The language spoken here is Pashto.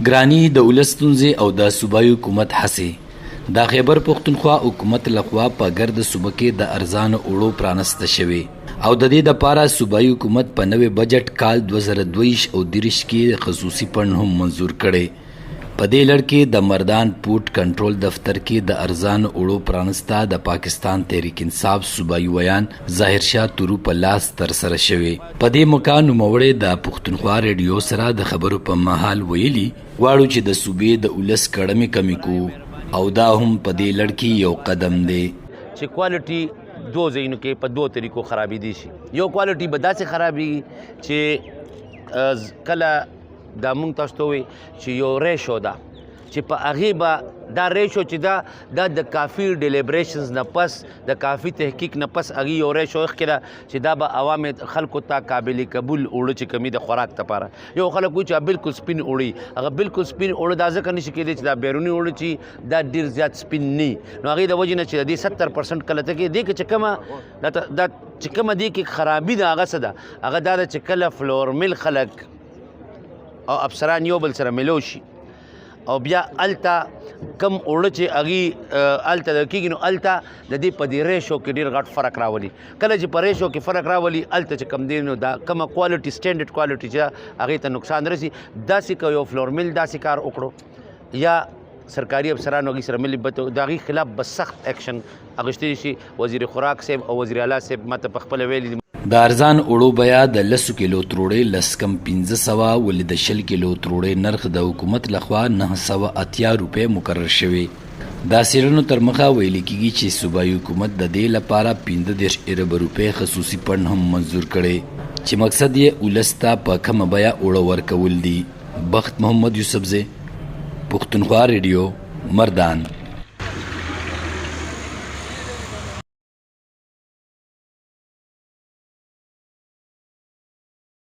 ګرانی د ولس ستونزې او د صوبایي حکومت هڅې د خیبر پښتونخوا حکومت لخوا په ګرد صوبه کې د ارزانه اوړو پرانسته شوی او د دې لپاره صوبایي حکومت په نوې بجټ کال 2022 او 23 کې خصوصي فند هم منظور کړي. په دې لړ کې د مردان پورټ کنټرول دفتر کې د ارزانه اوړو پرانسته د پاکستان تحریک انصاف صوبایي ویان ظاهر شاه تورو په لاس ترسره شوی. په دې موقع نوموړی د پښتونخوا ریډیو سره د خبرو په مهال ویلي غواړو چې د صوبې د ولس کړمې کمی کو او دا هم په دې لړ کې یو قدم دی چې کوالټي دو ځایونو کې په دوه طریقو خرابې دي شي. یو کوالټي به داسې خرابېږي چې کله دا مونږ تاسو ته وایي چې یو ریشو ده چې په هغې به دا ریشو چې دا د کافي ډیلیبریشنز نه پس د کافي تحقیق نه پس هغې یو ریشو ایښې ده چې دا به عوام خلکو ته قابل قبول اوړه چې کمی د خوراک دپاره. یو خلک وایي چې بلکل سپین اوړي، هغه بلکل سپین اوړه دا ځکه نشي کېدی چې دا بیروني اوړه چې دا ډېر زیات سپین نه نو هغې د وجې نه چې د دې 70% کله ته کې دې کې چې کومه دا چې کومه دې کې خرابي ده هغه څه ده هغه دا ده چې کله فلورمل خلک او افسران یو بل سره ملو شي او بیا الته کم اوړه چې هغې الته د کېږي نو الته د دې په دې ریشو کې ډېر غټ فرق راولي. کله چې په ریشو کې فرق راولي الته چې کم دی نو دا کومه کوالټي سټینډرډ کوالټي چې هغې ته نقصان رسي. داسې که یو فلورمل داسې کار وکړو یا سرکاري افسرانو هغې سره ملي د هغې خلاف به سخت ایکشن اخیستی شي. وزیر خوراک صاحب او وزیر اعلی صاحب ما ته پخپله ویلي دي د ارزان اوړو بیا د 10 کیلو تروړې 10 کم 1500 ولې د 10 کیلو تروړې نرخ د حکومت لخوا 980 روپۍ مقرر شوی. دا سیرونو تر مخه ویل کېږي چې صوبایي حکومت د دې لپاره 15 ارب روپۍ خصوصي فند هم منظور کړي چې مقصد یې ولس ته په کمه بیا اوړه ورکول دي. بخت محمد یوسفزی، پښتونخوا ریډیو، مردان.